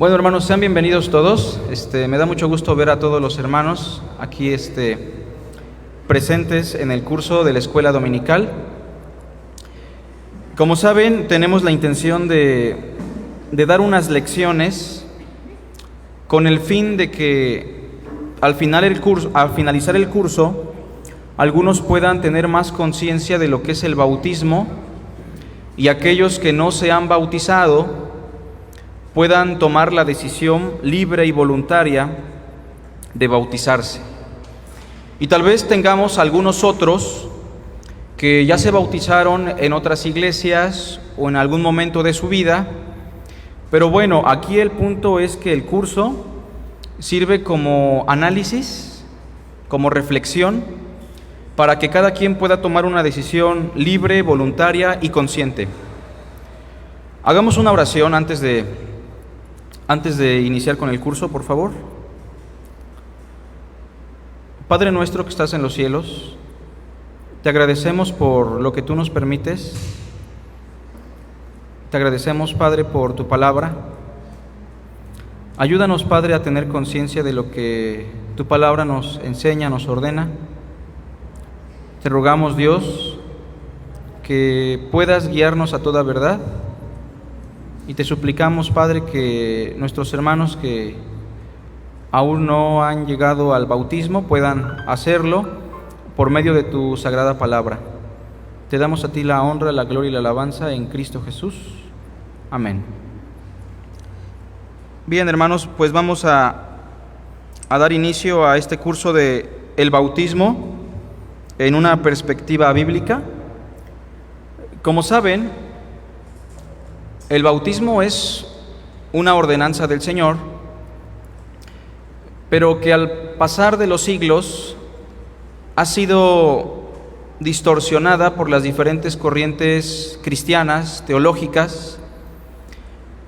Bueno, hermanos, sean bienvenidos todos. Me da mucho gusto ver a todos los hermanos aquí presentes en el curso de la escuela dominical. Como saben, tenemos la intención de dar unas lecciones con el fin de que al finalizar el curso, algunos puedan tener más conciencia de lo que es el bautismo y aquellos que no se han bautizado puedan tomar la decisión libre y voluntaria de bautizarse. Y tal vez tengamos algunos otros que ya se bautizaron en otras iglesias o en algún momento de su vida, pero bueno, aquí el punto es que el curso sirve como análisis, como reflexión, para que cada quien pueda tomar una decisión libre, voluntaria y consciente. Hagamos una oración antes de iniciar con el curso, por favor. Padre nuestro que estás en los cielos, te agradecemos por lo que tú nos permites. Te agradecemos, Padre, por tu palabra. Ayúdanos, Padre, a tener conciencia de lo que tu palabra nos enseña, nos ordena. Te rogamos, Dios, que puedas guiarnos a toda verdad. Y te suplicamos, Padre, que nuestros hermanos que aún no han llegado al bautismo puedan hacerlo por medio de tu sagrada palabra. Te damos a ti la honra, la gloria y la alabanza en Cristo Jesús. Amén. Bien, hermanos, pues vamos a dar inicio a este curso de el bautismo en una perspectiva bíblica. Como saben, el bautismo es una ordenanza del Señor, pero que al pasar de los siglos ha sido distorsionada por las diferentes corrientes cristianas, teológicas.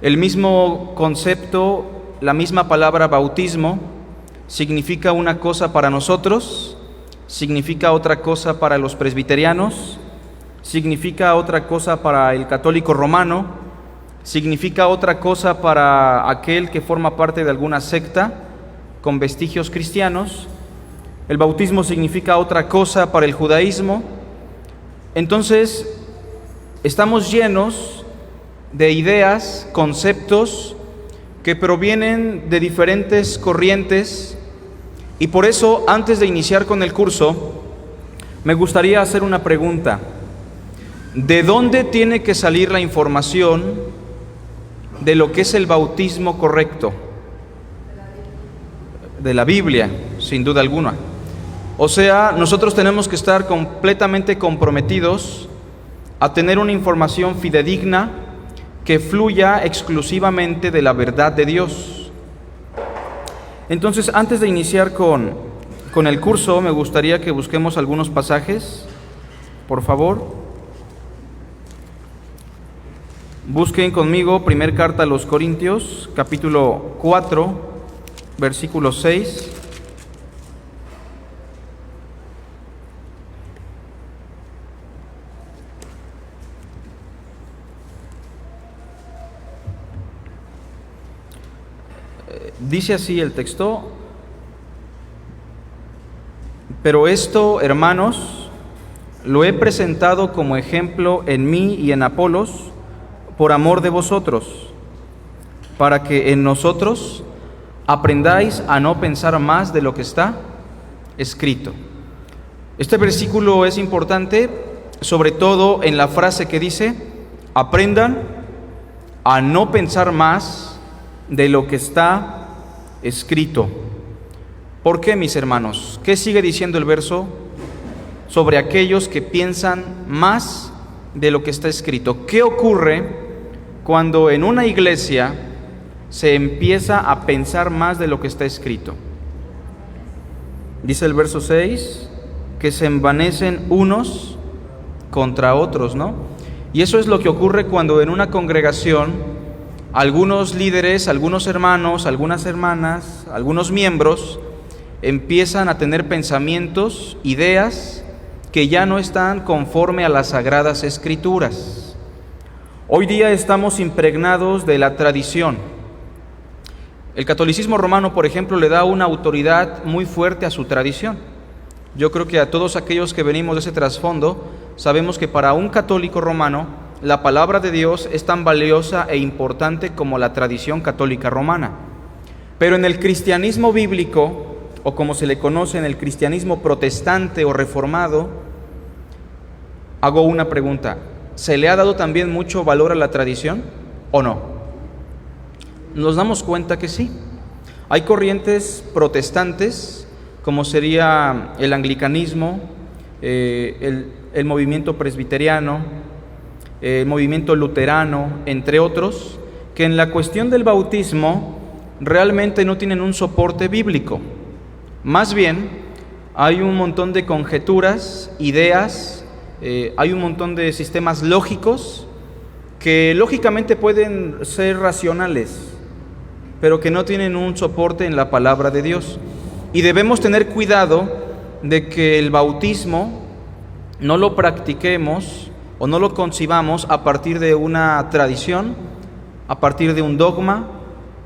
El mismo concepto, la misma palabra bautismo, significa una cosa para nosotros, significa otra cosa para los presbiterianos, significa otra cosa para el católico romano, significa otra cosa para aquel que forma parte de alguna secta con vestigios cristianos. El bautismo significa otra cosa para el judaísmo. Entonces, estamos llenos de ideas, conceptos que provienen de diferentes corrientes, y por eso, antes de iniciar con el curso, me gustaría hacer una pregunta. ¿De dónde tiene que salir la información de lo que es el bautismo correcto? De la Biblia, sin duda alguna. O sea, nosotros tenemos que estar completamente comprometidos a tener una información fidedigna que fluya exclusivamente de la verdad de Dios. Entonces, antes de iniciar con el curso, me gustaría que busquemos algunos pasajes, por favor. Busquen conmigo primer carta a los Corintios, capítulo 4, versículo 6. Dice así el texto: pero esto, hermanos, lo he presentado como ejemplo en mí y en Apolos, por amor de vosotros, para que en nosotros aprendáis a no pensar más de lo que está escrito. Este versículo es importante, sobre todo en la frase que dice: aprendan a no pensar más de lo que está escrito. ¿Por qué, mis hermanos? ¿Qué sigue diciendo el verso? Sobre aquellos que piensan más de lo que está escrito. ¿Qué ocurre cuando en una iglesia se empieza a pensar más de lo que está escrito? Dice el verso 6, que se envanecen unos contra otros, ¿no? Y eso es lo que ocurre cuando en una congregación algunos líderes, algunos hermanos, algunas hermanas, algunos miembros empiezan a tener pensamientos, ideas que ya no están conforme a las Sagradas Escrituras. Hoy día estamos impregnados de la tradición. El catolicismo romano, por ejemplo, le da una autoridad muy fuerte a su tradición. Yo creo que a todos aquellos que venimos de ese trasfondo, sabemos que para un católico romano, la palabra de Dios es tan valiosa e importante como la tradición católica romana. Pero en el cristianismo bíblico, o como se le conoce en el cristianismo protestante o reformado, hago una pregunta: ¿se le ha dado también mucho valor a la tradición o no? Nos damos cuenta que sí. Hay corrientes protestantes, como sería el anglicanismo, el movimiento presbiteriano, el movimiento luterano, entre otros, que en la cuestión del bautismo realmente no tienen un soporte bíblico. Más bien, hay un montón de conjeturas, ideas, hay un montón de sistemas lógicos que lógicamente pueden ser racionales, pero que no tienen un soporte en la palabra de Dios. Y debemos tener cuidado de que el bautismo no lo practiquemos o no lo concibamos a partir de una tradición, a partir de un dogma,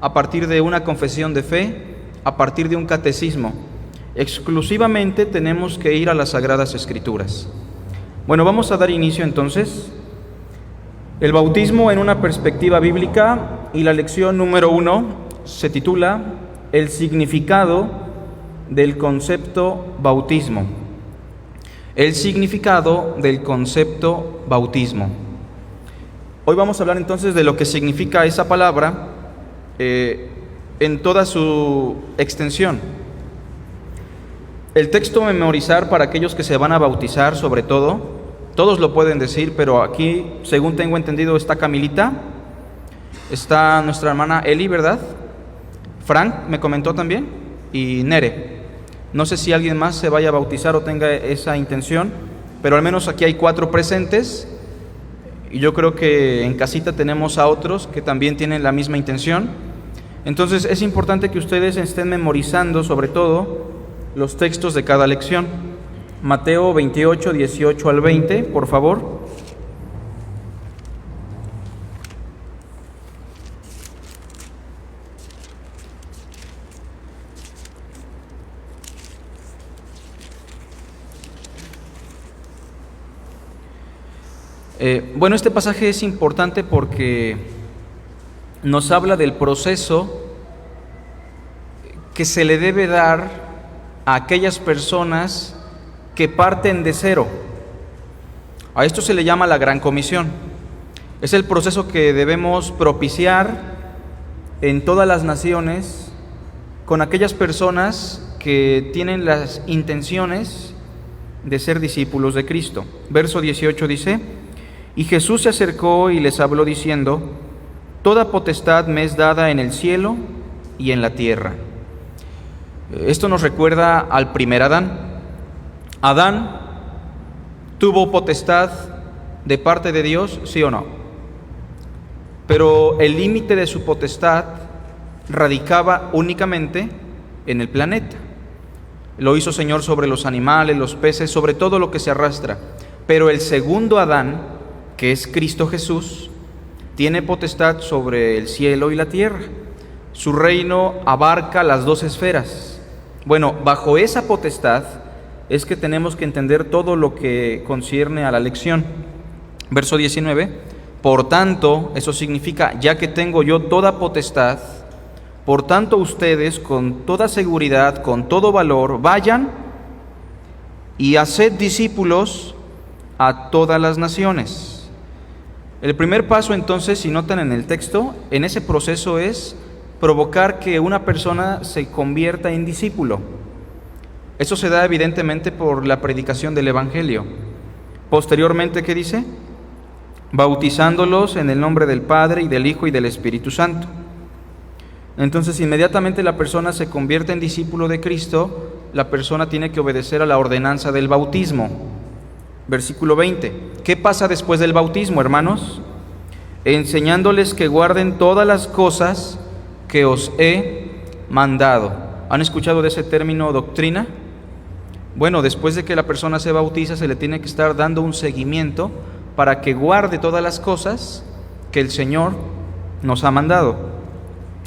a partir de una confesión de fe, a partir de un catecismo. Exclusivamente tenemos que ir a las Sagradas Escrituras. Bueno, vamos a dar inicio entonces. El bautismo en una perspectiva bíblica, y la lección número 1 se titula El significado del concepto bautismo. El significado del concepto bautismo. Hoy vamos a hablar entonces de lo que significa esa palabra en toda su extensión. El texto a memorizar para aquellos que se van a bautizar, sobre todo, todos lo pueden decir, pero aquí, según tengo entendido, está Camilita, está nuestra hermana Eli, ¿verdad? Frank me comentó también, y Nere. No sé si alguien más se vaya a bautizar o tenga esa intención, pero al menos aquí hay 4 presentes, y yo creo que en casita tenemos a otros que también tienen la misma intención. Entonces es importante que ustedes estén memorizando, sobre todo, los textos de cada lección. Mateo 28, 18 al 20, por favor. Bueno, este pasaje es importante porque nos habla del proceso que se le debe dar a aquellas personas que parten de cero. A esto se le llama la Gran Comisión. Es el proceso que debemos propiciar en todas las naciones con aquellas personas que tienen las intenciones de ser discípulos de Cristo. Verso 18 dice: Y Jesús se acercó y les habló diciendo: Toda potestad me es dada en el cielo y en la tierra. Esto nos recuerda al primer Adán. Adán tuvo potestad de parte de Dios, ¿sí o no? Pero el límite de su potestad radicaba únicamente en el planeta. Lo hizo Señor sobre los animales, los peces, sobre todo lo que se arrastra. Pero el segundo Adán, que es Cristo Jesús, tiene potestad sobre el cielo y la tierra. Su reino abarca las 2 esferas. Bueno, bajo esa potestad es que tenemos que entender todo lo que concierne a la lección. Verso 19: Por tanto, eso significa, ya que tengo yo toda potestad, por tanto ustedes con toda seguridad, con todo valor, vayan y haced discípulos a todas las naciones. El primer paso entonces, si notan en el texto, en ese proceso es provocar que una persona se convierta en discípulo. Eso se da evidentemente por la predicación del Evangelio. Posteriormente, ¿qué dice? Bautizándolos en el nombre del Padre y del Hijo y del Espíritu Santo. Entonces, inmediatamente la persona se convierte en discípulo de Cristo, la persona tiene que obedecer a la ordenanza del bautismo. Versículo 20. ¿Qué pasa después del bautismo, hermanos? Enseñándoles que guarden todas las cosas que os he mandado. ¿Han escuchado de ese término doctrina? Bueno, después de que la persona se bautiza, se le tiene que estar dando un seguimiento para que guarde todas las cosas que el Señor nos ha mandado.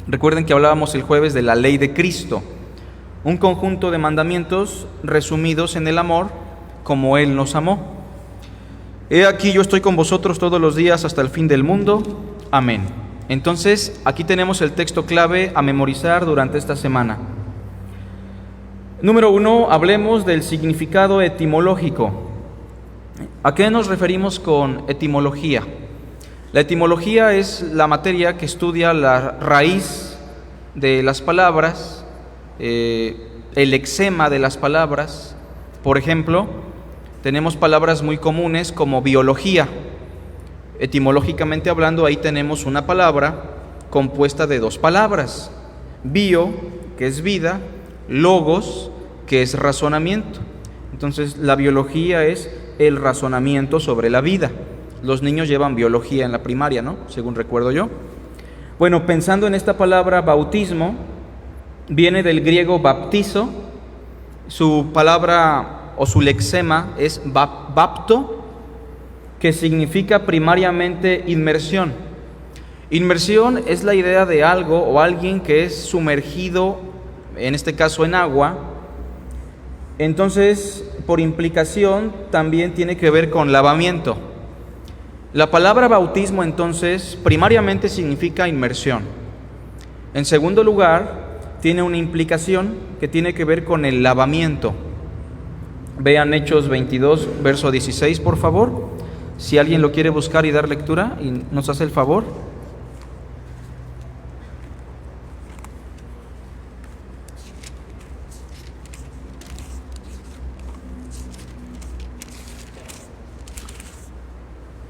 Recuerden que hablábamos el jueves de la ley de Cristo, un conjunto de mandamientos resumidos en el amor como Él nos amó. He aquí yo estoy con vosotros todos los días hasta el fin del mundo. Amén. Entonces, aquí tenemos el texto clave a memorizar durante esta semana. Número 1, hablemos del significado etimológico. ¿A qué nos referimos con etimología? La etimología es la materia que estudia la raíz de las palabras, el lexema de las palabras. Por ejemplo, tenemos palabras muy comunes como biología. Etimológicamente hablando, ahí tenemos una palabra compuesta de dos palabras: bio, que es vida, logos, que es razonamiento. Entonces, la biología es el razonamiento sobre la vida. Los niños llevan biología en la primaria, ¿no? Según recuerdo yo. Bueno, pensando en esta palabra bautismo, viene del griego baptizo. Su palabra o su lexema es bapto, que significa primariamente inmersión. Inmersión es la idea de algo o alguien que es sumergido, en este caso en agua. Entonces, por implicación, también tiene que ver con lavamiento. La palabra bautismo, entonces, primariamente significa inmersión. En segundo lugar, tiene una implicación que tiene que ver con el lavamiento. Vean Hechos 22, verso 16, por favor. Si alguien lo quiere buscar y dar lectura y nos hace el favor.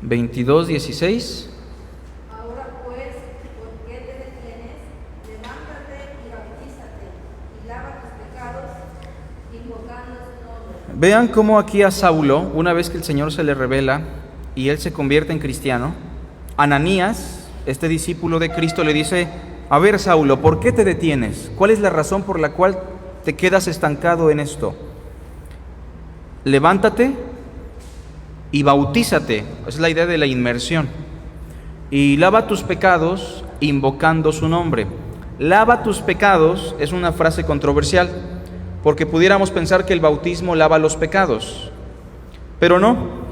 Veintidós, 16. Ahora pues, ¿por qué te detienes? Levántate y bautízate, y lava tus pecados, invocando su nombre. Vean cómo aquí a Saulo, una vez que el Señor se le revela y él se convierte en cristiano, Ananías, este discípulo de Cristo, le dice: a ver, Saulo, ¿por qué te detienes? ¿Cuál es la razón por la cual te quedas estancado en esto? Levántate y bautízate. Esa es la idea de la inmersión. Y lava tus pecados invocando su nombre. Lava tus pecados es una frase controversial, porque pudiéramos pensar que el bautismo lava los pecados, pero no.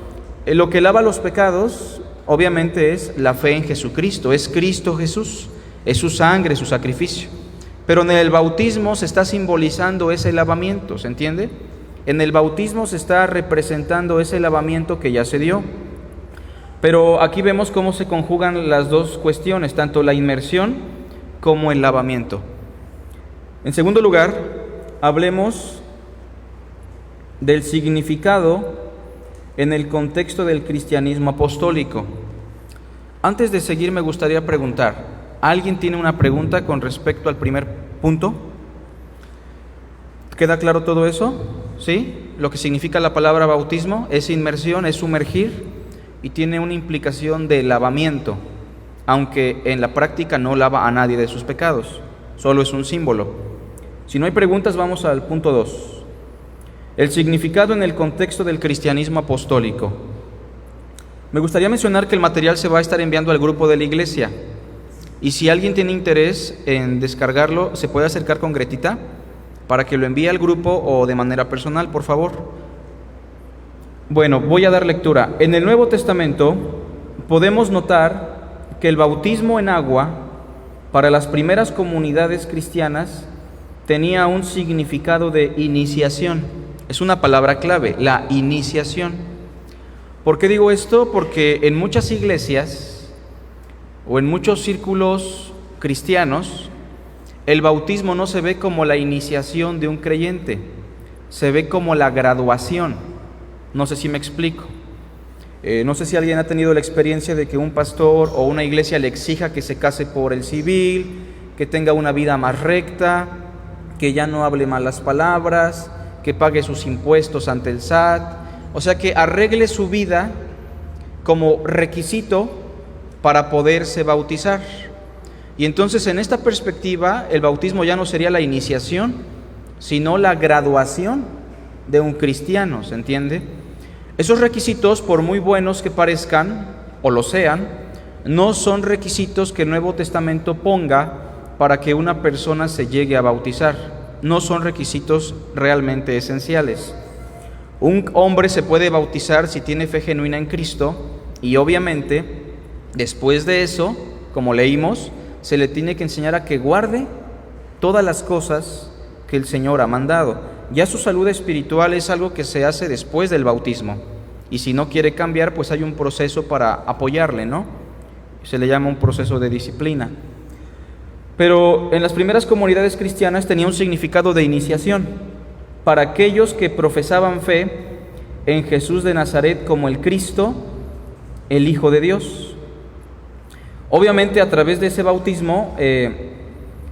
Lo que lava los pecados obviamente es la fe en Jesucristo, es Cristo Jesús, es su sangre, su sacrificio. Pero en el bautismo se está simbolizando ese lavamiento, ¿se entiende? En el bautismo se está representando ese lavamiento que ya se dio. Pero aquí vemos cómo se conjugan las dos cuestiones, tanto la inmersión como el lavamiento. En segundo lugar, hablemos del significado en el contexto del cristianismo apostólico. Antes de seguir, me gustaría preguntar: ¿alguien tiene una pregunta con respecto al primer punto? ¿Queda claro todo eso? ¿Sí? Lo que significa la palabra bautismo es inmersión, es sumergir, y tiene una implicación de lavamiento, aunque en la práctica no lava a nadie de sus pecados, solo es un símbolo. Si no hay preguntas, vamos al punto 2. El significado en el contexto del cristianismo apostólico. Me gustaría mencionar que el material se va a estar enviando al grupo de la iglesia, y si alguien tiene interés en descargarlo, se puede acercar con Gretita para que lo envíe al grupo o de manera personal, por favor. Bueno, voy a dar lectura. En el Nuevo Testamento podemos notar que el bautismo en agua para las primeras comunidades cristianas tenía un significado de iniciación. Es una palabra clave, la iniciación. ¿Por qué digo esto? Porque en muchas iglesias o en muchos círculos cristianos, el bautismo no se ve como la iniciación de un creyente, se ve como la graduación. No sé si me explico. No sé si alguien ha tenido la experiencia de que un pastor o una iglesia le exija que se case por el civil, que tenga una vida más recta, que ya no hable malas palabras, que pague sus impuestos ante el SAT, o sea, que arregle su vida como requisito para poderse bautizar. Y entonces, en esta perspectiva, el bautismo ya no sería la iniciación, sino la graduación de un cristiano, ¿se entiende? Esos requisitos, por muy buenos que parezcan o lo sean, no son requisitos que el Nuevo Testamento ponga para que una persona se llegue a bautizar. No son requisitos realmente esenciales. Un hombre se puede bautizar si tiene fe genuina en Cristo y obviamente después de eso, como leímos, se le tiene que enseñar a que guarde todas las cosas que el Señor ha mandado. Ya su salud espiritual es algo que se hace después del bautismo. Y si no quiere cambiar, pues hay un proceso para apoyarle, ¿no? Se le llama un proceso de disciplina. Pero en las primeras comunidades cristianas tenía un significado de iniciación para aquellos que profesaban fe en Jesús de Nazaret como el Cristo, el Hijo de Dios. Obviamente a través de ese bautismo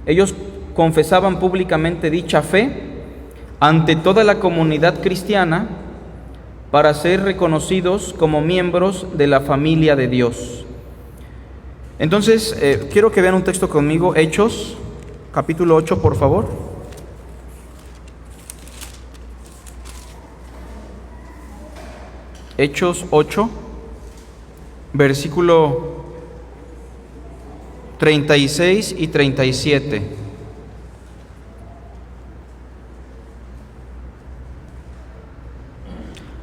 ellos confesaban públicamente dicha fe ante toda la comunidad cristiana para ser reconocidos como miembros de la familia de Dios. Entonces, quiero que vean un texto conmigo, Hechos, capítulo 8, por favor. Hechos 8, versículo 36 y 37.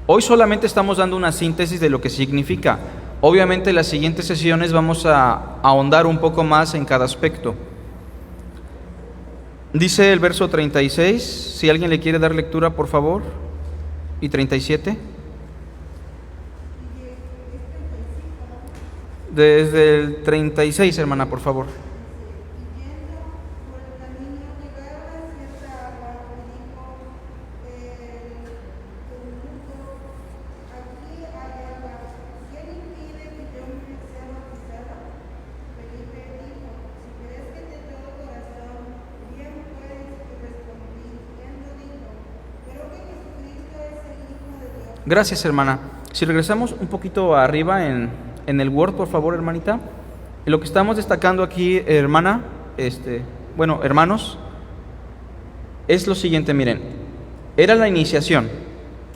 Hoy solamente estamos dando una síntesis de lo que significa. Obviamente en las siguientes sesiones vamos a ahondar un poco más en cada aspecto. Dice el verso 36, si alguien le quiere dar lectura, por favor, y 37. Desde el 36, hermana, por favor. Gracias, hermana. Si regresamos un poquito arriba en el Word, por favor, hermanita. Lo que estamos destacando aquí, hermana, hermanos, es lo siguiente, miren. Era la iniciación.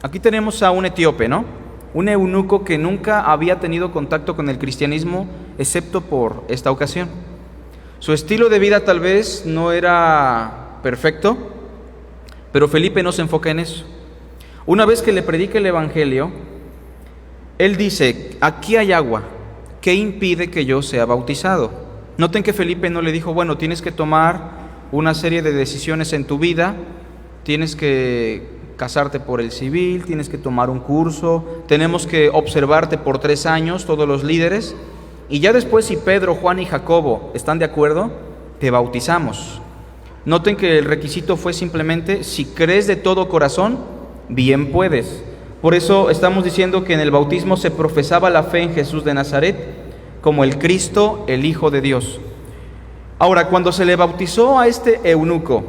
Aquí tenemos a un etíope, ¿no? Un eunuco que nunca había tenido contacto con el cristianismo, excepto por esta ocasión. Su estilo de vida tal vez no era perfecto, pero Felipe no se enfoca en eso. Una vez que le predica el Evangelio, él dice, aquí hay agua, ¿qué impide que yo sea bautizado? Noten que Felipe no le dijo, bueno, tienes que tomar una serie de decisiones en tu vida, tienes que casarte por el civil, tienes que tomar un curso, tenemos que observarte por 3 años, todos los líderes, y ya después si Pedro, Juan y Jacobo están de acuerdo, te bautizamos. Noten que el requisito fue simplemente, si crees de todo corazón, bien puedes. Por eso estamos diciendo que en el bautismo se profesaba la fe en Jesús de Nazaret como el Cristo, el Hijo de Dios. Ahora, cuando se le bautizó a este eunuco,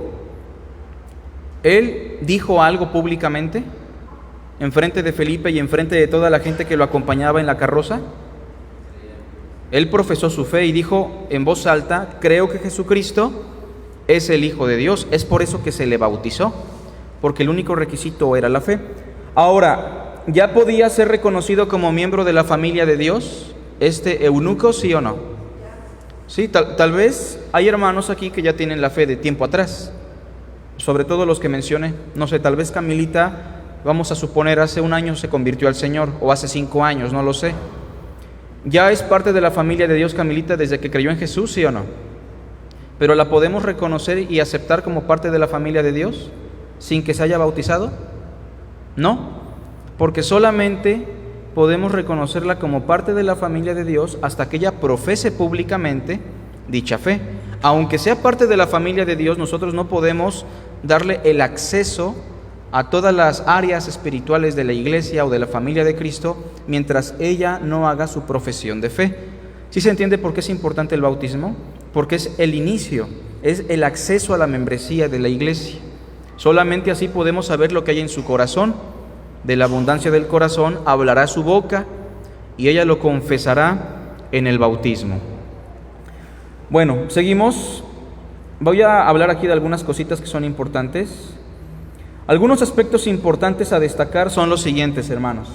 ¿él dijo algo públicamente enfrente de Felipe y enfrente de toda la gente que lo acompañaba en la carroza? Él profesó su fe y dijo en voz alta, creo que Jesucristo es el Hijo de Dios. Es por eso que se le bautizó, porque el único requisito era la fe. Ahora, ¿ya podía ser reconocido como miembro de la familia de Dios este eunuco, sí o no? Sí, tal vez hay hermanos aquí que ya tienen la fe de tiempo atrás, sobre todo los que mencioné. No sé, tal vez Camilita, vamos a suponer, hace 1 año se convirtió al Señor, o hace 5 años, no lo sé. ¿Ya es parte de la familia de Dios Camilita desde que creyó en Jesús, sí o no? ¿Pero la podemos reconocer y aceptar como parte de la familia de Dios sin que se haya bautizado? No, porque solamente podemos reconocerla como parte de la familia de Dios hasta que ella profese públicamente dicha fe. Aunque sea parte de la familia de Dios, nosotros no podemos darle el acceso a todas las áreas espirituales de la iglesia o de la familia de Cristo mientras ella no haga su profesión de fe. ¿Sí se entiende por qué es importante el bautismo? Porque es el inicio, es el acceso a la membresía de la iglesia. Solamente así podemos saber lo que hay en su corazón. De la abundancia del corazón hablará su boca y ella lo confesará en el bautismo. Bueno, seguimos. Voy a hablar aquí de algunas cositas que son importantes. Algunos aspectos importantes a destacar son los siguientes, hermanos.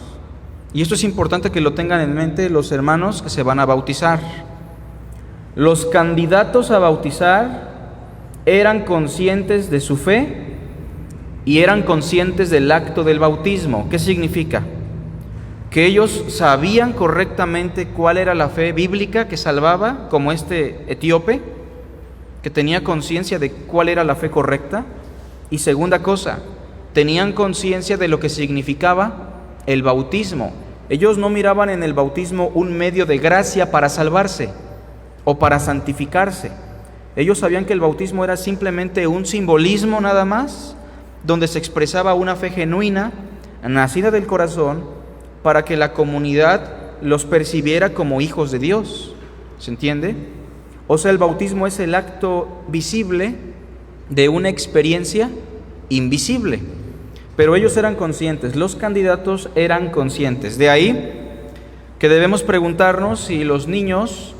Y esto es importante que lo tengan en mente los hermanos que se van a bautizar. Los candidatos a bautizar eran conscientes de su fe y eran conscientes del acto del bautismo. ¿Qué significa? Que ellos sabían correctamente cuál era la fe bíblica que salvaba, como este etíope, que tenía conciencia de cuál era la fe correcta. Y segunda cosa, tenían conciencia de lo que significaba el bautismo. Ellos no miraban en el bautismo un medio de gracia para salvarse o para santificarse. Ellos sabían que el bautismo era simplemente un simbolismo nada más, donde se expresaba una fe genuina, nacida del corazón, para que la comunidad los percibiera como hijos de Dios. ¿Se entiende? O sea, el bautismo es el acto visible de una experiencia invisible. Pero ellos eran conscientes, los candidatos eran conscientes. De ahí que debemos preguntarnos si los niños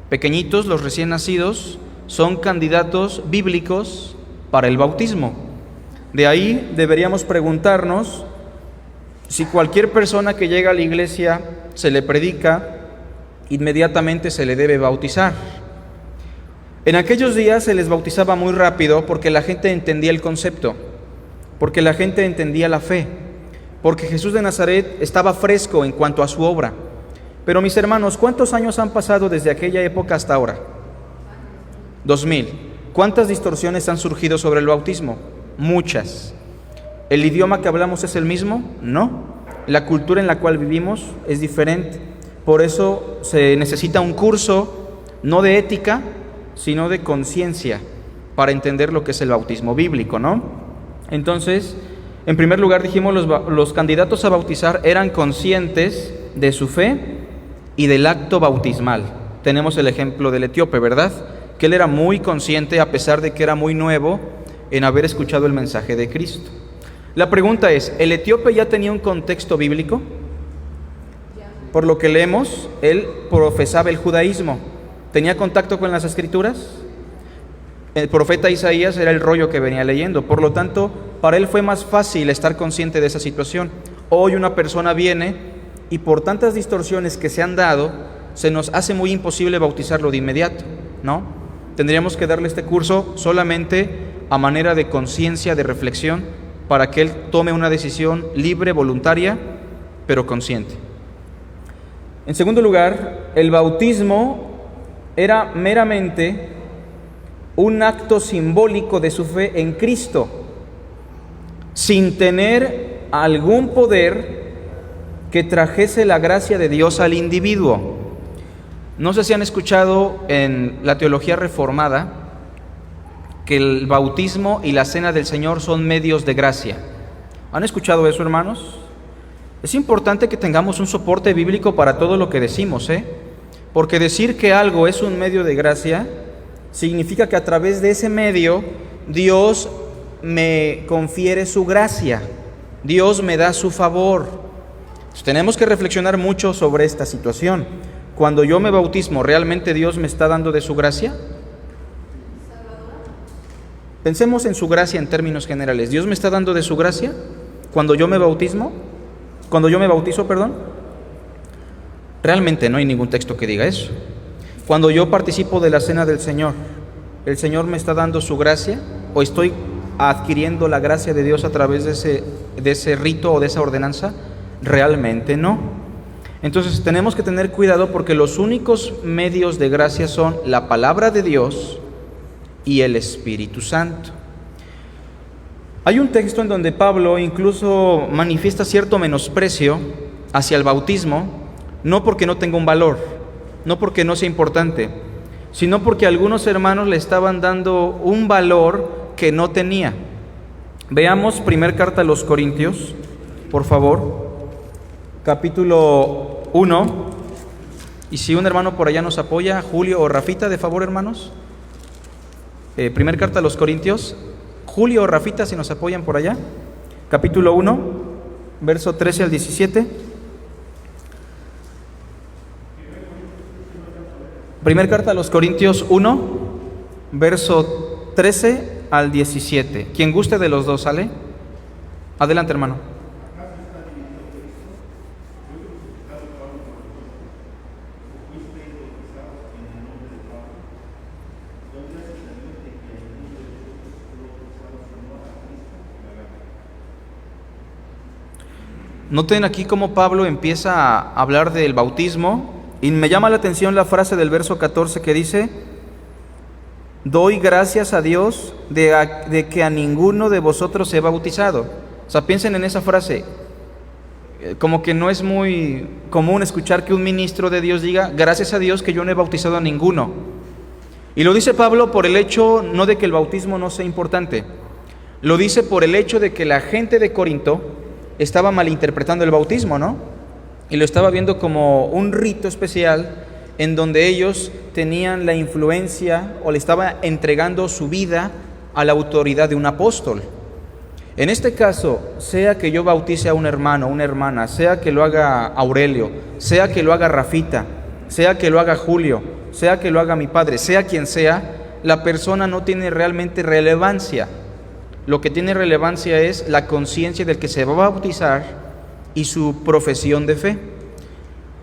pequeñitos, los recién nacidos, son candidatos bíblicos para el bautismo. De ahí deberíamos preguntarnos si cualquier persona que llega a la iglesia se le predica, inmediatamente se le debe bautizar. En aquellos días se les bautizaba muy rápido porque la gente entendía el concepto, porque la gente entendía la fe, porque Jesús de Nazaret estaba fresco en cuanto a su obra. Pero mis hermanos, ¿cuántos años han pasado desde aquella época hasta ahora? 2000. ¿Cuántas distorsiones han surgido sobre el bautismo? Muchas. ¿El idioma que hablamos es el mismo? No. La cultura en la cual vivimos es diferente. Por eso se necesita un curso, no de ética, sino de conciencia, para entender lo que es el bautismo bíblico, ¿no? Entonces, en primer lugar dijimos, los candidatos a bautizar eran conscientes de su fe y del acto bautismal. Tenemos el ejemplo del etíope, ¿verdad? Que él era muy consciente, a pesar de que era muy nuevo, en haber escuchado el mensaje de Cristo. La pregunta es, ¿el etíope ya tenía un contexto bíblico? Por lo que leemos, él profesaba el judaísmo. ¿Tenía contacto con las Escrituras? El profeta Isaías era el rollo que venía leyendo. Por lo tanto, para él fue más fácil estar consciente de esa situación. Hoy una persona viene y por tantas distorsiones que se han dado, se nos hace muy imposible bautizarlo de inmediato, ¿no? Tendríamos que darle este curso solamente a manera de conciencia, de reflexión, para que él tome una decisión libre, voluntaria, pero consciente. En segundo lugar, el bautismo era meramente un acto simbólico de su fe en Cristo, sin tener algún poder que trajese la gracia de Dios al individuo. No sé si han escuchado en la teología reformada que el bautismo y la cena del Señor son medios de gracia. ¿Han escuchado eso, hermanos? Es importante que tengamos un soporte bíblico para todo lo que decimos, porque decir que algo es un medio de gracia significa que a través de ese medio Dios me confiere su gracia, Dios me da su favor. Entonces, tenemos que reflexionar mucho sobre esta situación. Cuando yo me bautismo, ¿realmente Dios me está dando de su gracia? Pensemos en su gracia en términos generales. ¿Dios me está dando de su gracia cuando yo me bautizo, perdón? Realmente no hay ningún texto que diga eso. Cuando yo participo de la cena del Señor, ¿el Señor me está dando su gracia o estoy adquiriendo la gracia de Dios a través de ese rito o de esa ordenanza? Realmente no. Entonces tenemos que tener cuidado porque los únicos medios de gracia son la palabra de Dios y el Espíritu Santo. Hay un texto en donde Pablo incluso manifiesta cierto menosprecio hacia el bautismo, no porque no tenga un valor, no porque no sea importante, sino porque algunos hermanos le estaban dando un valor que no tenía. Veamos primera carta a los Corintios, por favor, capítulo 1, y si un hermano por allá nos apoya, Julio o Rafita, de favor, hermanos. Primera carta a los Corintios, Julio o Rafita, si nos apoyan por allá, capítulo 1, verso 13 al 17. Primera carta a los Corintios 1, verso 13 al 17. Quien guste de los dos, ¿sale? Adelante, hermano. Noten aquí cómo Pablo empieza a hablar del bautismo, y me llama la atención la frase del verso 14 que dice: doy gracias a Dios de que a ninguno de vosotros he bautizado. O sea, piensen en esa frase. Como que no es muy común escuchar que un ministro de Dios diga: gracias a Dios que yo no he bautizado a ninguno. Y lo dice Pablo por el hecho no de que el bautismo no sea importante, lo dice por el hecho de que la gente de Corinto estaba malinterpretando el bautismo, ¿no? Y lo estaba viendo como un rito especial en donde ellos tenían la influencia o le estaba entregando su vida a la autoridad de un apóstol. En este caso, sea que yo bautice a un hermano, una hermana, sea que lo haga Aurelio, sea que lo haga Rafita, sea que lo haga Julio, sea que lo haga mi padre, sea quien sea, la persona no tiene realmente relevancia. Lo que tiene relevancia es la conciencia del que se va a bautizar y su profesión de fe.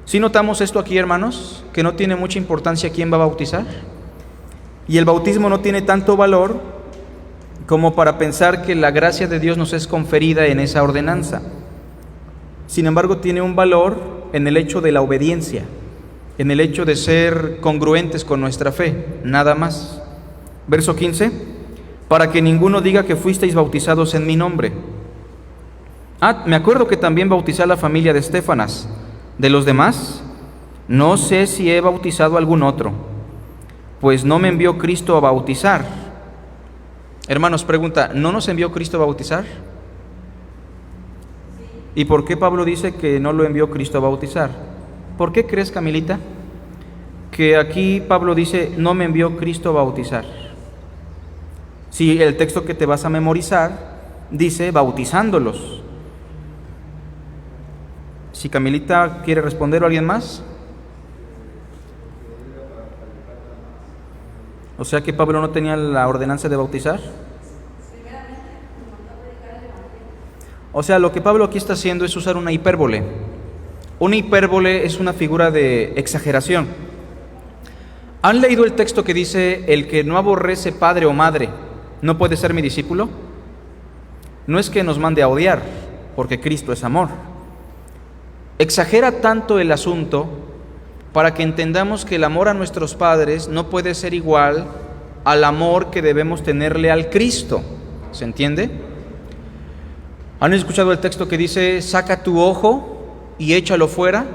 ¿Sí notamos esto aquí, hermanos? Que no tiene mucha importancia quién va a bautizar. Y el bautismo no tiene tanto valor como para pensar que la gracia de Dios nos es conferida en esa ordenanza. Sin embargo, tiene un valor en el hecho de la obediencia, en el hecho de ser congruentes con nuestra fe, nada más. Verso 15: para que ninguno diga que fuisteis bautizados en mi nombre. Me acuerdo que también bauticé a la familia de Estéfanas. De los demás, no sé si he bautizado a algún otro, pues no me envió Cristo a bautizar. Hermanos, pregunta, ¿no nos envió Cristo a bautizar? ¿Y por qué Pablo dice que no lo envió Cristo a bautizar? ¿Por qué crees, Camilita, que aquí Pablo dice, no me envió Cristo a bautizar? Si el texto que te vas a memorizar dice, bautizándolos. Si Camilita quiere responder o alguien más. O sea que Pablo no tenía la ordenanza de bautizar. O sea, lo que Pablo aquí está haciendo es usar una hipérbole. Una hipérbole es una figura de exageración. ¿Han leído el texto que dice, el que no aborrece padre o madre no puede ser mi discípulo? No es que nos mande a odiar, porque Cristo es amor. Exagera tanto el asunto para que entendamos que el amor a nuestros padres no puede ser igual al amor que debemos tenerle al Cristo. ¿Se entiende? ¿Han escuchado el texto que dice, saca tu ojo y échalo fuera?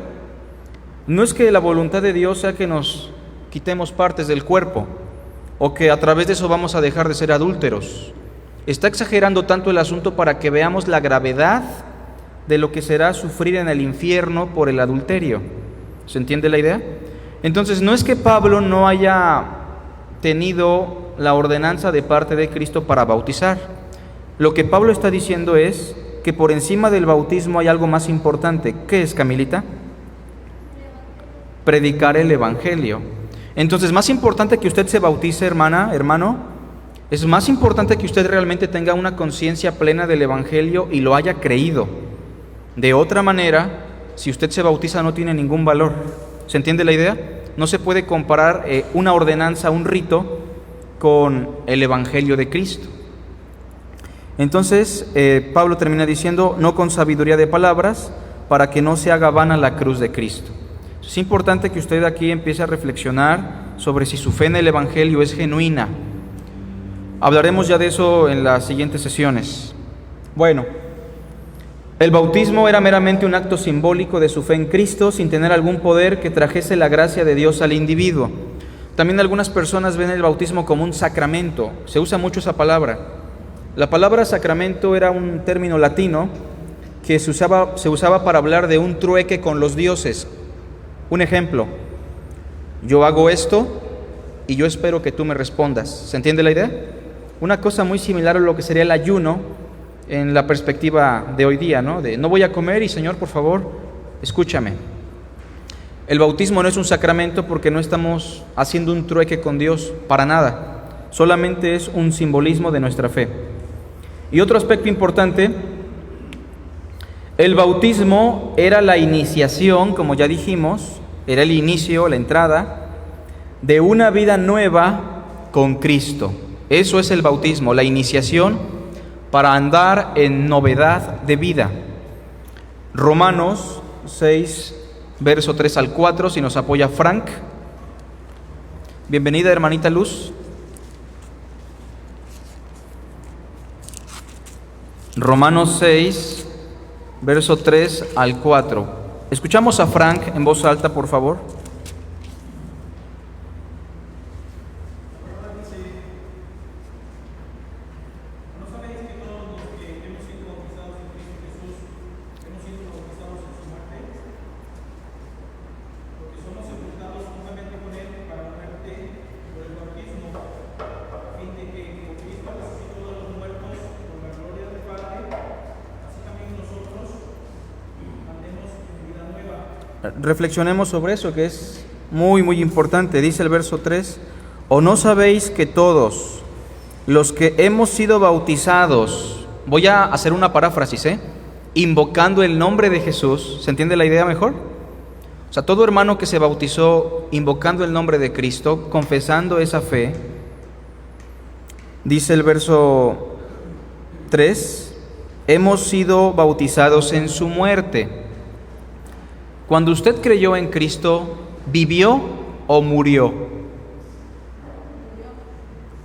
No es que la voluntad de Dios sea que nos quitemos partes del cuerpo o que a través de eso vamos a dejar de ser adúlteros. Está exagerando tanto el asunto para que veamos la gravedad de lo que será sufrir en el infierno por el adulterio. ¿Se entiende la idea? Entonces, no es que Pablo no haya tenido la ordenanza de parte de Cristo para bautizar. Lo que Pablo está diciendo es que por encima del bautismo hay algo más importante. ¿Qué es, Camilita? Predicar el Evangelio. Entonces, más importante que usted se bautice, hermana, hermano, es más importante que usted realmente tenga una conciencia plena del Evangelio y lo haya creído. De otra manera, si usted se bautiza no tiene ningún valor. ¿Se entiende la idea? No se puede comparar una ordenanza, un rito, con el Evangelio de Cristo. Entonces, Pablo termina diciendo, no con sabiduría de palabras, para que no se haga vana la cruz de Cristo. Es importante que usted aquí empiece a reflexionar sobre si su fe en el Evangelio es genuina. Hablaremos ya de eso en las siguientes sesiones. Bueno, el bautismo era meramente un acto simbólico de su fe en Cristo, sin tener algún poder que trajese la gracia de Dios al individuo. También algunas personas ven el bautismo como un sacramento. Se usa mucho esa palabra. La palabra sacramento era un término latino que se usaba para hablar de un trueque con los dioses. Un ejemplo, yo hago esto y yo espero que tú me respondas. ¿Se entiende la idea? Una cosa muy similar a lo que sería el ayuno en la perspectiva de hoy día, ¿no? De no voy a comer y Señor, por favor, escúchame. El bautismo no es un sacramento porque no estamos haciendo un trueque con Dios para nada. Solamente es un simbolismo de nuestra fe. Y otro aspecto importante, el bautismo era la iniciación, como ya dijimos, era el inicio, la entrada de una vida nueva con Cristo. Eso es el bautismo, la iniciación para andar en novedad de vida. Romanos 6, verso 3 al 4, si nos apoya Frank. Bienvenida, hermanita Luz. Romanos 6, verso 3 al 4. Escuchamos a Frank en voz alta, por favor. Reflexionemos sobre eso, que es muy, muy importante. Dice el verso 3, ¿o no sabéis que todos los que hemos sido bautizados, voy a hacer una paráfrasis, invocando el nombre de Jesús, ¿se entiende la idea mejor? O sea, todo hermano que se bautizó invocando el nombre de Cristo, confesando esa fe, dice el verso 3, hemos sido bautizados en su muerte. Cuando usted creyó en Cristo, ¿vivió o murió?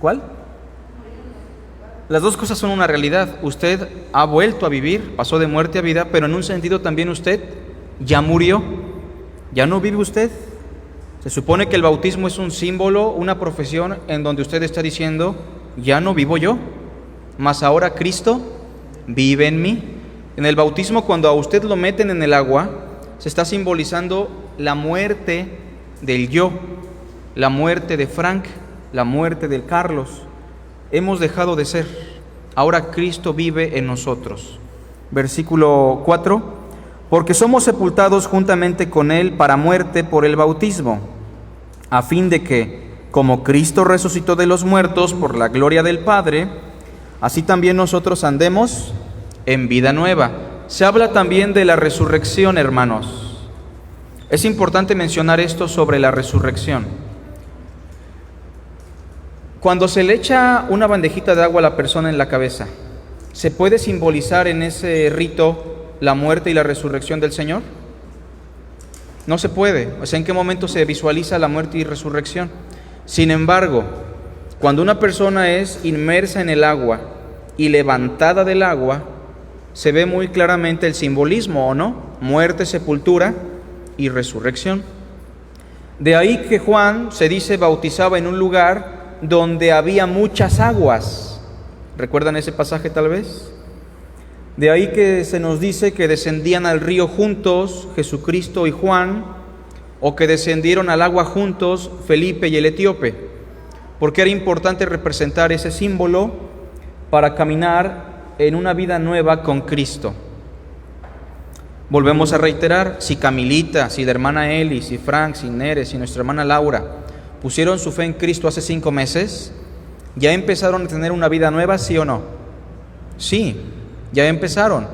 ¿Cuál? Las dos cosas son una realidad. Usted ha vuelto a vivir, pasó de muerte a vida, pero en un sentido también usted ya murió. ¿Ya no vive usted? Se supone que el bautismo es un símbolo, una profesión en donde usted está diciendo, ya no vivo yo, mas ahora Cristo vive en mí. En el bautismo, cuando a usted lo meten en el agua, se está simbolizando la muerte del yo, la muerte de Frank, la muerte de Carlos. Hemos dejado de ser. Ahora Cristo vive en nosotros. Versículo 4. Porque somos sepultados juntamente con Él para muerte por el bautismo, a fin de que, como Cristo resucitó de los muertos por la gloria del Padre, así también nosotros andemos en vida nueva. Se habla también de la resurrección, hermanos. Es importante mencionar esto sobre la resurrección. Cuando se le echa una bandejita de agua a la persona en la cabeza, ¿se puede simbolizar en ese rito la muerte y la resurrección del Señor? No se puede. O sea, ¿en qué momento se visualiza la muerte y resurrección? Sin embargo, cuando una persona es inmersa en el agua y levantada del agua, se ve muy claramente el simbolismo, ¿o no? Muerte, sepultura y resurrección. De ahí que Juan, se dice, bautizaba en un lugar donde había muchas aguas. ¿Recuerdan ese pasaje tal vez? De ahí que se nos dice que descendían al río juntos Jesucristo y Juan, o que descendieron al agua juntos Felipe y el etíope, porque era importante representar ese símbolo para caminar en una vida nueva con Cristo. Volvemos a reiterar, si Camilita, si la hermana Eli, si Frank, si Neres, si nuestra hermana Laura pusieron su fe en Cristo hace 5 meses, ¿ya empezaron a tener una vida nueva, sí o no? Sí, ya empezaron,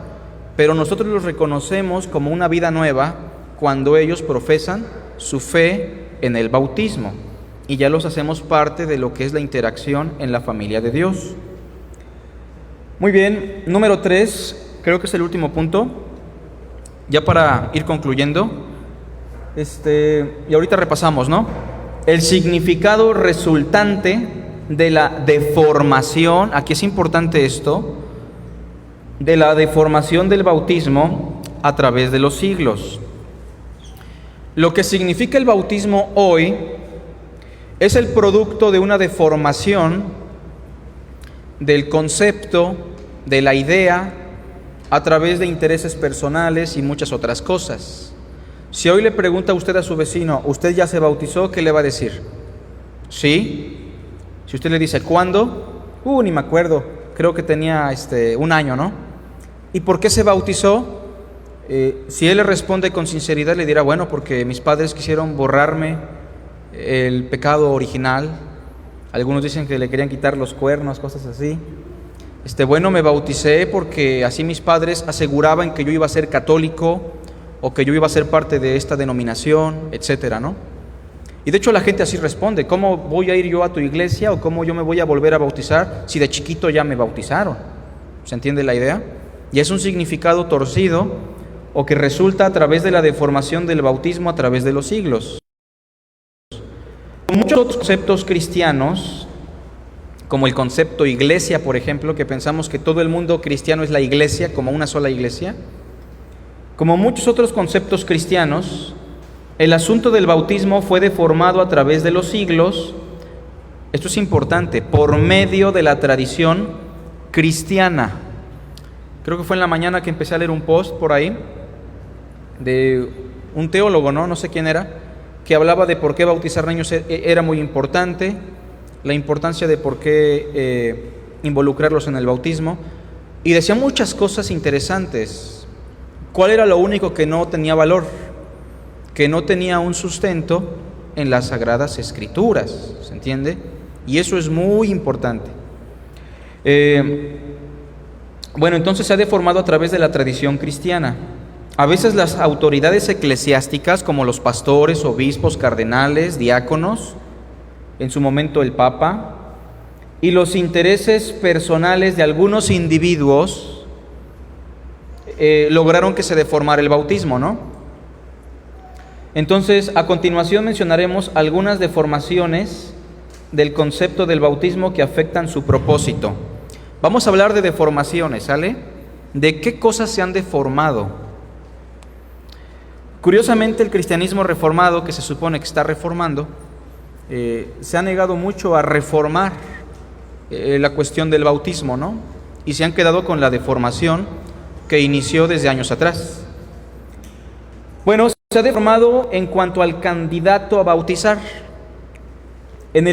pero nosotros los reconocemos como una vida nueva cuando ellos profesan su fe en el bautismo y ya los hacemos parte de lo que es la interacción en la familia de Dios. Muy bien, número 3, creo que es el último punto, ya para ir concluyendo, y ahorita repasamos, ¿no? El significado resultante de la deformación, aquí es importante esto, de la deformación del bautismo a través de los siglos. Lo que significa el bautismo hoy es el producto de una deformación del concepto, de la idea, a través de intereses personales y muchas otras cosas. Si hoy le pregunta usted a su vecino, ¿usted ya se bautizó?, ¿qué le va a decir? ¿Sí? Si usted le dice, ¿cuándo? Ni me acuerdo, creo que tenía 1 año, ¿no? ¿Y por qué se bautizó? Si él le responde con sinceridad, le dirá, bueno, porque mis padres quisieron borrarme el pecado original. Algunos dicen que le querían quitar los cuernos, cosas así. Bueno, me bauticé porque así mis padres aseguraban que yo iba a ser católico o que yo iba a ser parte de esta denominación, etcétera, ¿no? Y de hecho la gente así responde, ¿cómo voy a ir yo a tu iglesia o cómo yo me voy a volver a bautizar si de chiquito ya me bautizaron? ¿Se entiende la idea? Y es un significado torcido o que resulta a través de la deformación del bautismo a través de los siglos. Muchos otros conceptos cristianos, como el concepto iglesia, por ejemplo, que pensamos que todo el mundo cristiano es la iglesia, como una sola iglesia, como muchos otros conceptos cristianos, el asunto del bautismo fue deformado a través de los siglos. Esto es importante, por medio de la tradición cristiana. Creo que fue en la mañana que empecé a leer un post por ahí de un teólogo, no sé quién era, que hablaba de por qué bautizar niños era muy importante, la importancia de por qué involucrarlos en el bautismo, y decía muchas cosas interesantes. ¿Cuál era lo único que no tenía valor? Que no tenía un sustento en las Sagradas Escrituras, ¿se entiende? Y eso es muy importante. Bueno, entonces se ha deformado a través de la tradición cristiana. A veces las autoridades eclesiásticas, como los pastores, obispos, cardenales, diáconos, en su momento el Papa, y los intereses personales de algunos individuos, lograron que se deformara el bautismo, ¿no? Entonces, a continuación mencionaremos algunas deformaciones del concepto del bautismo que afectan su propósito. Vamos a hablar de deformaciones, ¿sale? ¿De qué cosas se han deformado? Curiosamente, el cristianismo reformado, que se supone que está reformando, se ha negado mucho a reformar la cuestión del bautismo, ¿no? Y se han quedado con la deformación que inició desde años atrás. Bueno, se ha deformado en cuanto al candidato a bautizar. Está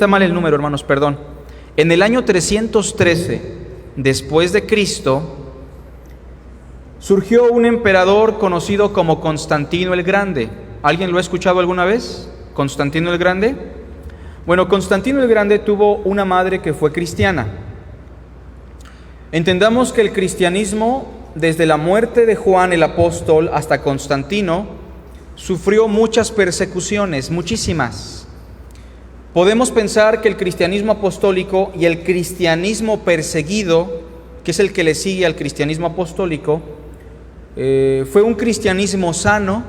mal el número, hermanos, perdón. En el año 313 después de Cristo, surgió un emperador conocido como Constantino el Grande. ¿Alguien lo ha escuchado alguna vez? ¿Constantino el Grande? Bueno, Constantino el Grande tuvo una madre que fue cristiana. Entendamos que el cristianismo, desde la muerte de Juan el apóstol hasta Constantino, sufrió muchas persecuciones, muchísimas. Podemos pensar que el cristianismo apostólico y el cristianismo perseguido, que es el que le sigue al cristianismo apostólico, fue un cristianismo sano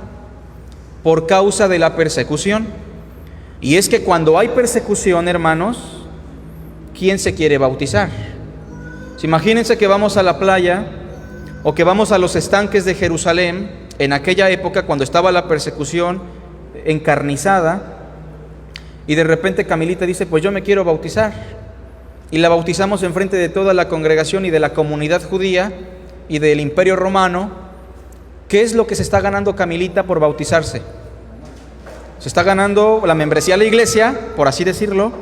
por causa de la persecución. Y es que cuando hay persecución, hermanos, ¿quién se quiere bautizar? Imagínense que vamos a la playa o que vamos a los estanques de Jerusalén en aquella época cuando estaba la persecución encarnizada, y de repente Camilita dice, pues yo me quiero bautizar, y la bautizamos enfrente de toda la congregación y de la comunidad judía y del Imperio Romano. ¿Qué es lo que se está ganando Camilita por bautizarse? Se está ganando la membresía a la iglesia, por así decirlo,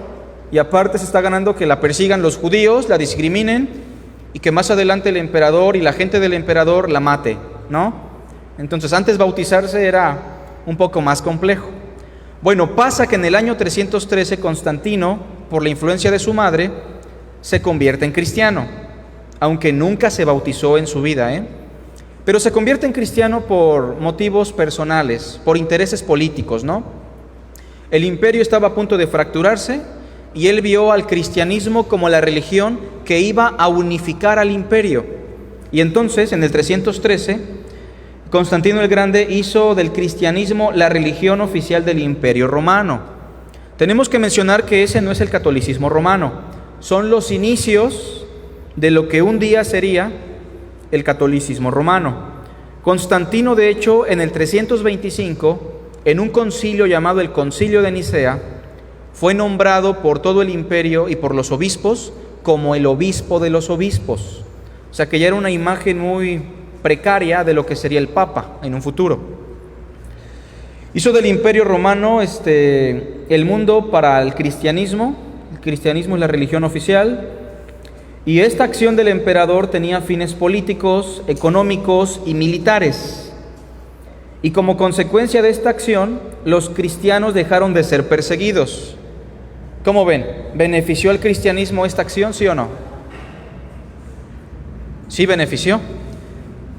y aparte se está ganando que la persigan los judíos, la discriminen, y que más adelante el emperador y la gente del emperador la mate, ¿no? Entonces antes bautizarse era un poco más complejo. Bueno, pasa que en el año 313 Constantino, por la influencia de su madre, se convierte en cristiano, aunque nunca se bautizó en su vida, pero se convierte en cristiano por motivos personales, por intereses políticos, ¿no? El imperio estaba a punto de fracturarse y él vio al cristianismo como la religión que iba a unificar al imperio. Y entonces, en el 313, Constantino el Grande hizo del cristianismo la religión oficial del Imperio Romano. Tenemos que mencionar que ese no es el catolicismo romano, son los inicios de lo que un día sería el catolicismo romano. Constantino, de hecho, en el 325, en un concilio llamado el Concilio de Nicea, fue nombrado por todo el imperio y por los obispos como el obispo de los obispos. O sea que ya era una imagen muy precaria de lo que sería el Papa en un futuro. Hizo del Imperio Romano el mundo para el cristianismo es la religión oficial, y esta acción del emperador tenía fines políticos, económicos y militares. Y como consecuencia de esta acción, los cristianos dejaron de ser perseguidos. ¿Cómo ven? ¿Benefició al cristianismo esta acción, sí o no? Sí benefició.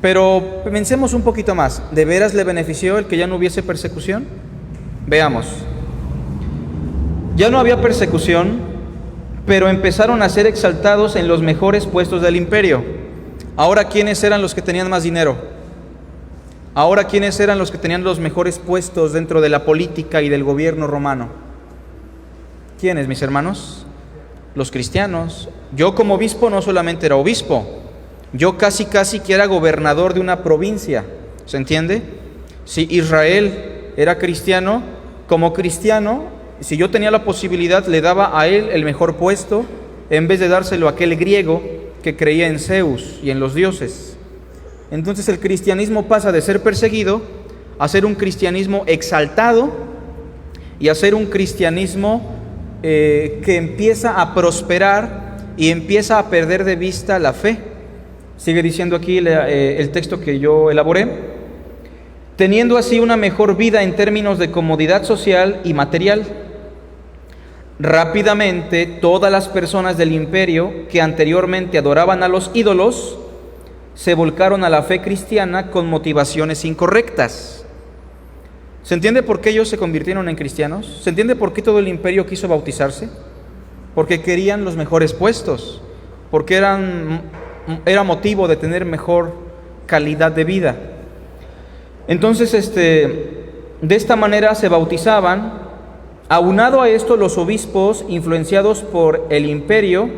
Pero pensemos un poquito más. ¿De veras le benefició el que ya no hubiese persecución? Veamos. Ya no había persecución, pero empezaron a ser exaltados en los mejores puestos del imperio. Ahora, ¿quiénes eran los que tenían más dinero? Ahora, ¿quiénes eran los que tenían los mejores puestos dentro de la política y del gobierno romano? ¿Quiénes, mis hermanos? Los cristianos. Yo como obispo no solamente era obispo, yo casi que era gobernador de una provincia. ¿Se entiende? Si Israel era cristiano, como cristiano, si yo tenía la posibilidad, le daba a él el mejor puesto, en vez de dárselo a aquel griego que creía en Zeus y en los dioses. Entonces el cristianismo pasa de ser perseguido a ser un cristianismo exaltado y a ser un cristianismo que empieza a prosperar y empieza a perder de vista la fe. Sigue diciendo aquí el texto que yo elaboré: teniendo así una mejor vida en términos de comodidad social y material. Rápidamente todas las personas del imperio que anteriormente adoraban a los ídolos se volcaron a la fe cristiana con motivaciones incorrectas. ¿Se entiende por qué ellos se convirtieron en cristianos? ¿Se entiende por qué todo el imperio quiso bautizarse? Porque querían los mejores puestos, porque era motivo de tener mejor calidad de vida. Entonces, de esta manera se bautizaban. Aunado a esto, los obispos, influenciados por el imperio,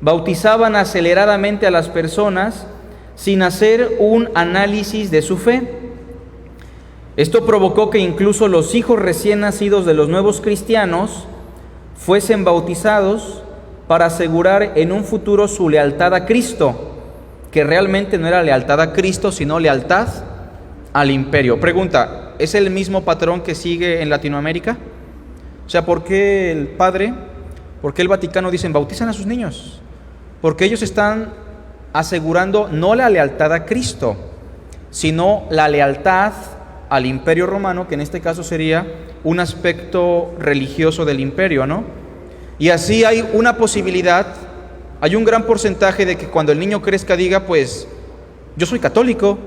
bautizaban aceleradamente a las personas sin hacer un análisis de su fe. Esto provocó que incluso los hijos recién nacidos de los nuevos cristianos fuesen bautizados para asegurar en un futuro su lealtad a Cristo, que realmente no era lealtad a Cristo, sino lealtad al imperio. Pregunta, ¿es el mismo patrón que sigue en Latinoamérica? O sea, ¿por qué el Vaticano dicen bautizan a sus niños? Porque ellos están asegurando no la lealtad a Cristo, sino la lealtad al imperio romano, que en este caso sería un aspecto religioso del imperio, ¿no? Y así hay una posibilidad, hay un gran porcentaje de que cuando el niño crezca diga, pues, yo soy católico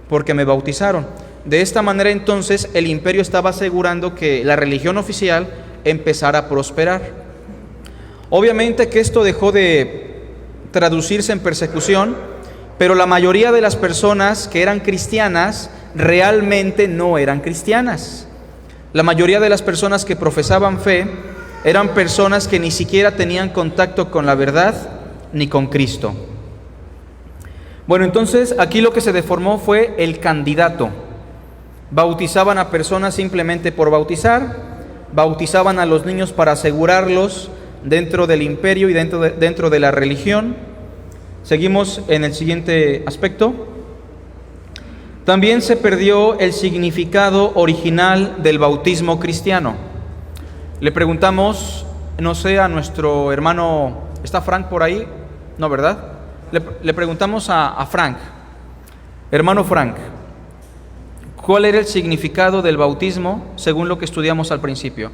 porque me bautizaron. De esta manera entonces el imperio estaba asegurando que la religión oficial empezara a prosperar. Obviamente que esto dejó de traducirse en persecución, pero la mayoría de las personas que eran cristianas realmente no eran cristianas. La mayoría de las personas que profesaban fe eran personas que ni siquiera tenían contacto con la verdad ni con Cristo. Bueno, entonces aquí lo que se deformó fue el candidato. Bautizaban a personas simplemente por bautizar, bautizaban a los niños para asegurarlos dentro del imperio y dentro de la religión. Seguimos en el siguiente aspecto. También se perdió el significado original del bautismo cristiano. Le preguntamos, no sé, a nuestro hermano, ¿está Frank por ahí? No, ¿verdad? Le preguntamos a Frank, hermano Frank, ¿cuál era el significado del bautismo según lo que estudiamos al principio?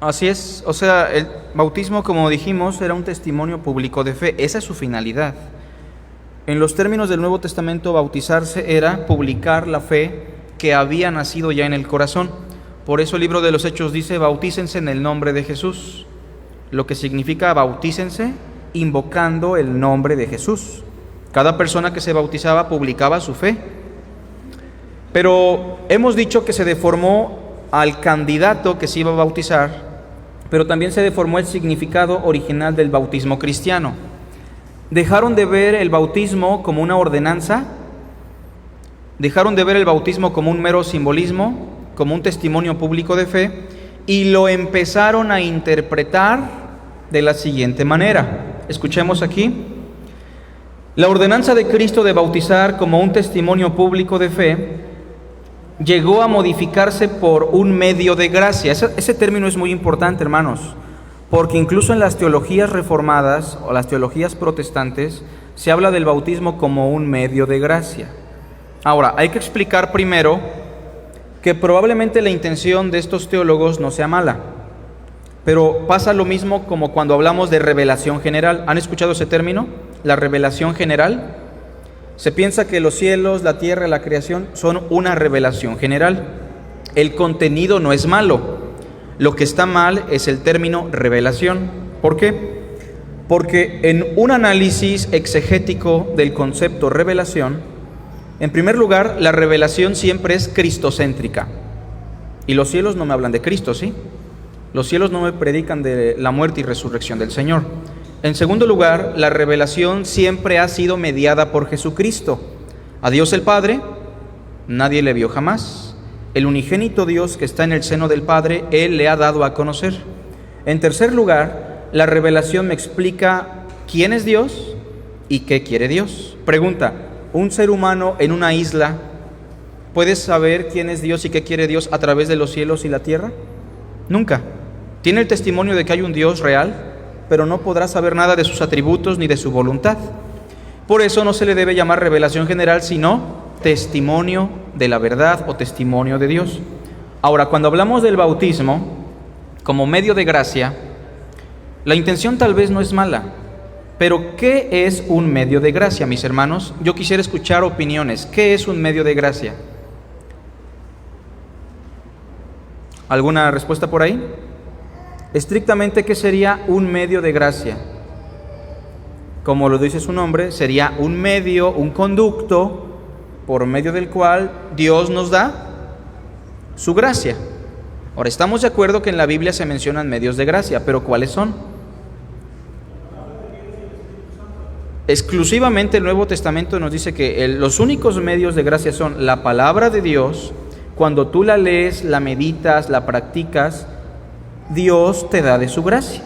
Así es, o sea, el bautismo, como dijimos, era un testimonio público de fe. Esa es su finalidad. En los términos del Nuevo Testamento, bautizarse era publicar la fe que había nacido ya en el corazón. Por eso el libro de los Hechos dice, bautícense en el nombre de Jesús, lo que significa bautícense invocando el nombre de Jesús. Cada persona que se bautizaba publicaba su fe. Pero hemos dicho que se deformó al candidato que se iba a bautizar, pero también se deformó el significado original del bautismo cristiano. Dejaron de ver el bautismo como una ordenanza, dejaron de ver el bautismo como un mero simbolismo, como un testimonio público de fe, y lo empezaron a interpretar de la siguiente manera. Escuchemos aquí. La ordenanza de Cristo de bautizar como un testimonio público de fe llegó a modificarse por un medio de gracia. Ese término es muy importante, hermanos, porque incluso en las teologías reformadas o las teologías protestantes se habla del bautismo como un medio de gracia. Ahora, hay que explicar primero que probablemente la intención de estos teólogos no sea mala, pero pasa lo mismo como cuando hablamos de revelación general. ¿Han escuchado ese término? La revelación general. Se piensa que los cielos, la tierra, la creación son una revelación general. El contenido no es malo. Lo que está mal es el término revelación. ¿Por qué? Porque en un análisis exegético del concepto revelación, en primer lugar, la revelación siempre es cristocéntrica. Y los cielos no me hablan de Cristo, ¿sí? Los cielos no me predican de la muerte y resurrección del Señor. En segundo lugar, la revelación siempre ha sido mediada por Jesucristo. A Dios el Padre nadie le vio jamás. El unigénito Dios que está en el seno del Padre, Él le ha dado a conocer. En tercer lugar, la revelación me explica quién es Dios y qué quiere Dios. Pregunta, ¿un ser humano en una isla puede saber quién es Dios y qué quiere Dios a través de los cielos y la tierra? Nunca. Tiene el testimonio de que hay un Dios real, pero no podrá saber nada de sus atributos ni de su voluntad. Por eso no se le debe llamar revelación general, sino testimonio de la verdad o testimonio de Dios. Ahora, cuando hablamos del bautismo como medio de gracia, la intención tal vez no es mala, pero ¿qué es un medio de gracia, mis hermanos? Yo quisiera escuchar opiniones. ¿Qué es un medio de gracia? ¿Alguna respuesta por ahí? Estrictamente, ¿qué sería un medio de gracia? Como lo dice su nombre, sería un medio, un conducto por medio del cual Dios nos da su gracia. Ahora, estamos de acuerdo que en la Biblia se mencionan medios de gracia, pero ¿cuáles son? Exclusivamente el Nuevo Testamento nos dice que los únicos medios de gracia son la palabra de Dios. Cuando tú la lees, la meditas, la practicas, Dios te da de su gracia.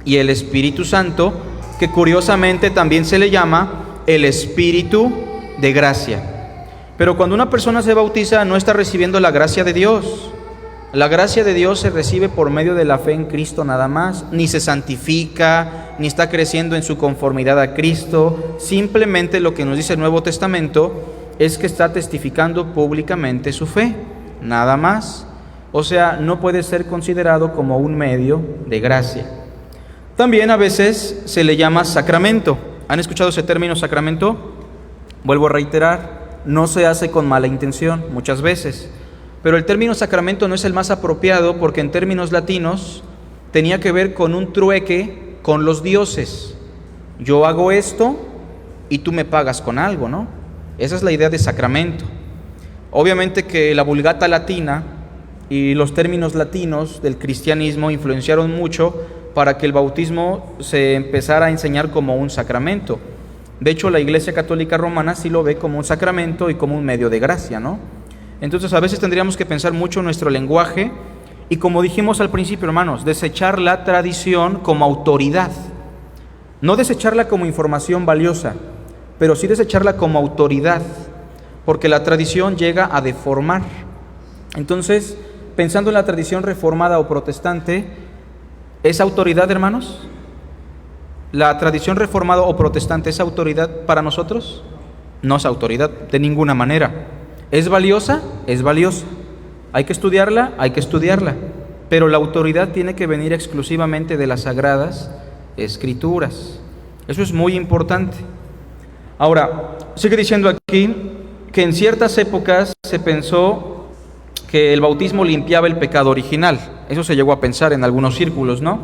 Y el Espíritu Santo, que curiosamente también se le llama el Espíritu de gracia. Pero cuando una persona se bautiza, no está recibiendo la gracia de Dios. La gracia de Dios se recibe por medio de la fe en Cristo nada más. Ni se santifica, ni está creciendo en su conformidad a Cristo. Simplemente lo que nos dice el Nuevo Testamento es que está testificando públicamente su fe, nada más. O sea, no puede ser considerado como un medio de gracia. También a veces se le llama sacramento. ¿Han escuchado ese término sacramento? Vuelvo a reiterar, no se hace con mala intención muchas veces. Pero el término sacramento no es el más apropiado porque en términos latinos tenía que ver con un trueque con los dioses. Yo hago esto y tú me pagas con algo, ¿no? Esa es la idea de sacramento. Obviamente que la Vulgata latina y los términos latinos del cristianismo influenciaron mucho para que el bautismo se empezara a enseñar como un sacramento. De hecho, la Iglesia Católica Romana sí lo ve como un sacramento y como un medio de gracia, ¿no? Entonces, a veces tendríamos que pensar mucho en nuestro lenguaje y, como dijimos al principio, hermanos, desechar la tradición como autoridad. No desecharla como información valiosa, pero sí desecharla como autoridad, porque la tradición llega a deformar. Entonces, pensando en la tradición reformada o protestante, ¿es autoridad, hermanos? ¿La tradición reformada o protestante es autoridad para nosotros? No es autoridad de ninguna manera. ¿Es valiosa? Es valiosa. ¿Hay que estudiarla? Hay que estudiarla. Pero la autoridad tiene que venir exclusivamente de las Sagradas Escrituras. Eso es muy importante. Ahora, sigue diciendo aquí que en ciertas épocas se pensó que el bautismo limpiaba el pecado original. Eso se llegó a pensar en algunos círculos, ¿no?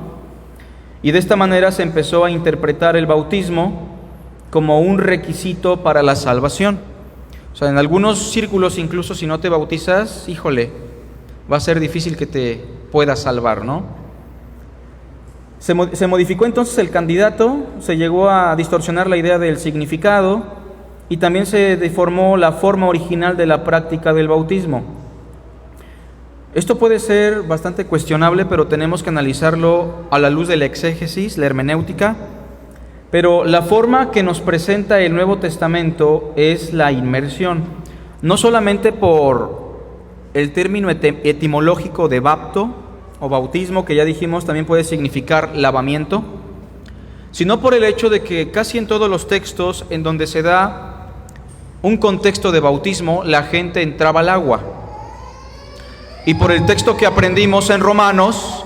Y de esta manera se empezó a interpretar el bautismo como un requisito para la salvación. O sea, en algunos círculos, incluso si no te bautizas, híjole, va a ser difícil que te puedas salvar, ¿no? Se modificó entonces el candidato, se llegó a distorsionar la idea del significado y también se deformó la forma original de la práctica del bautismo. Esto puede ser bastante cuestionable, pero tenemos que analizarlo a la luz de la exégesis, la hermenéutica. Pero la forma que nos presenta el Nuevo Testamento es la inmersión, no solamente por el término etimológico de bapto o bautismo, que ya dijimos también puede significar lavamiento, sino por el hecho de que casi en todos los textos en donde se da un contexto de bautismo, la gente entraba al agua. Y por el texto que aprendimos en Romanos,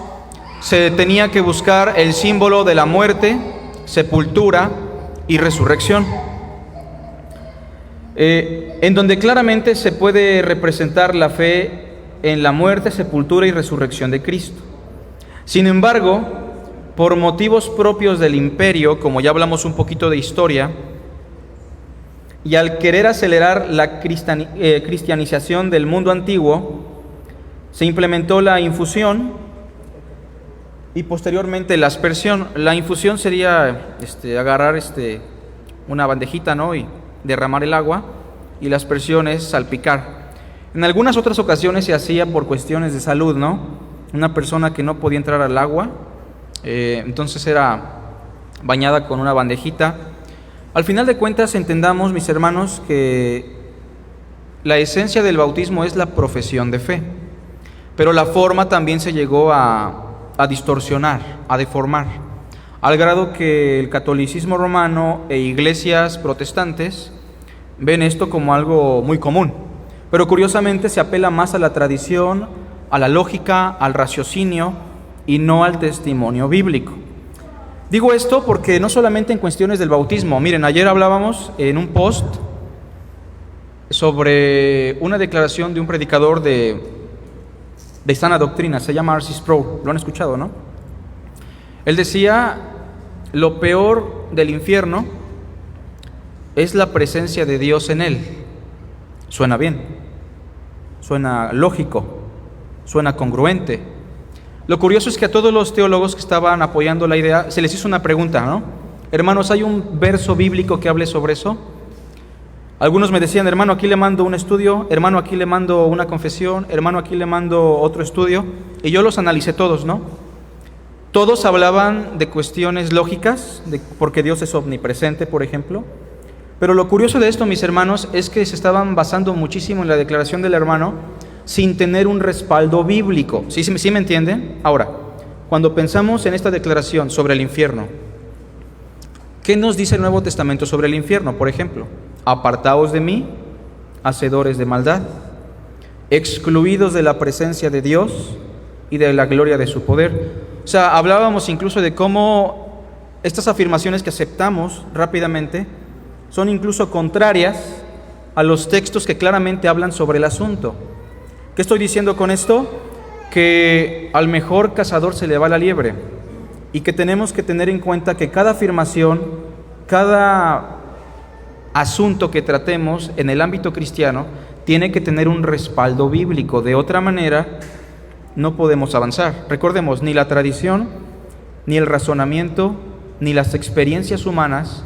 se tenía que buscar el símbolo de la muerte, sepultura y resurrección. En donde claramente se puede representar la fe en la muerte, sepultura y resurrección de Cristo. Sin embargo, por motivos propios del imperio, como ya hablamos un poquito de historia, y al querer acelerar la cristianización del mundo antiguo, se implementó la infusión y posteriormente la aspersión. La infusión sería agarrar una bandejita, ¿no?, y derramar el agua, y la aspersión es salpicar. En algunas otras ocasiones se hacía por cuestiones de salud, ¿no? Una persona que no podía entrar al agua, entonces era bañada con una bandejita. Al final de cuentas, entendamos, mis hermanos, que la esencia del bautismo es la profesión de fe, pero la forma también se llegó a distorsionar, a deformar, al grado que el catolicismo romano e iglesias protestantes ven esto como algo muy común, pero curiosamente se apela más a la tradición, a la lógica, al raciocinio y no al testimonio bíblico. Digo esto porque no solamente en cuestiones del bautismo. Miren, ayer hablábamos en un post sobre una declaración de un predicador de sana doctrina, se llama R.C. Sproul, lo han escuchado, ¿no? Él decía: lo peor del infierno es la presencia de Dios en él. Suena bien, suena lógico, suena congruente. Lo curioso es que a todos los teólogos que estaban apoyando la idea se les hizo una pregunta, ¿no? Hermanos, ¿hay un verso bíblico que hable sobre eso? Algunos me decían: hermano, aquí le mando un estudio, hermano, aquí le mando una confesión, hermano, aquí le mando otro estudio. Y yo los analicé todos, ¿no? Todos hablaban de cuestiones lógicas, porque Dios es omnipresente, por ejemplo. Pero lo curioso de esto, mis hermanos, es que se estaban basando muchísimo en la declaración del hermano sin tener un respaldo bíblico. ¿Sí me entienden? Ahora, cuando pensamos en esta declaración sobre el infierno, ¿qué nos dice el Nuevo Testamento sobre el infierno? Por ejemplo: apartaos de mí, hacedores de maldad, excluidos de la presencia de Dios y de la gloria de su poder. O sea, hablábamos incluso de cómo estas afirmaciones que aceptamos rápidamente son incluso contrarias a los textos que claramente hablan sobre el asunto. ¿Qué estoy diciendo con esto? Que al mejor cazador se le va la liebre, y que tenemos que tener en cuenta que cada afirmación, cada asunto que tratemos en el ámbito cristiano tiene que tener un respaldo bíblico. De otra manera no podemos avanzar. Recordemos, ni la tradición, ni el razonamiento, ni las experiencias humanas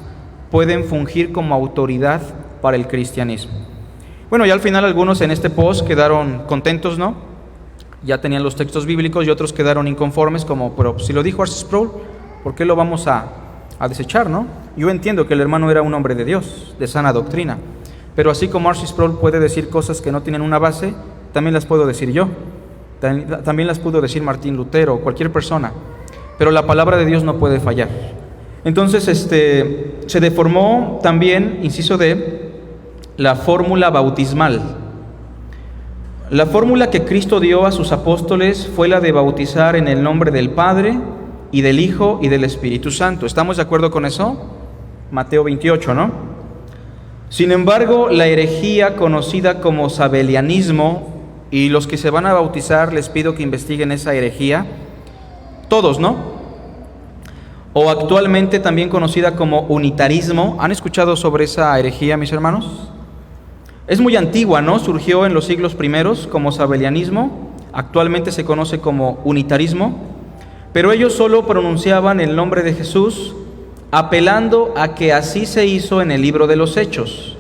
pueden fungir como autoridad para el cristianismo. Bueno, ya al final algunos en este post quedaron contentos, ¿no? Ya tenían los textos bíblicos, y otros quedaron inconformes, como: pero si lo dijo R.C. Sproul, ¿por qué lo vamos a desechar, no? Yo entiendo que el hermano era un hombre de Dios, de sana doctrina, pero así como R.C. Sproul puede decir cosas que no tienen una base, también las puedo decir yo, también las pudo decir Martín Lutero o cualquier persona, pero la palabra de Dios no puede fallar. Entonces se deformó también, inciso D, la fórmula bautismal. La fórmula que Cristo dio a sus apóstoles fue la de bautizar en el nombre del Padre y del Hijo y del Espíritu Santo. ¿Estamos de acuerdo con eso? Mateo 28, ¿no? Sin embargo, la herejía conocida como sabelianismo, y los que se van a bautizar les pido que investiguen esa herejía, todos, ¿no? O actualmente también conocida como unitarismo. ¿Han escuchado sobre esa herejía, mis hermanos? Es muy antigua, ¿no? Surgió en los siglos primeros como sabelianismo, actualmente se conoce como unitarismo, pero ellos solo pronunciaban el nombre de Jesús apelando a que así se hizo en el libro de los Hechos.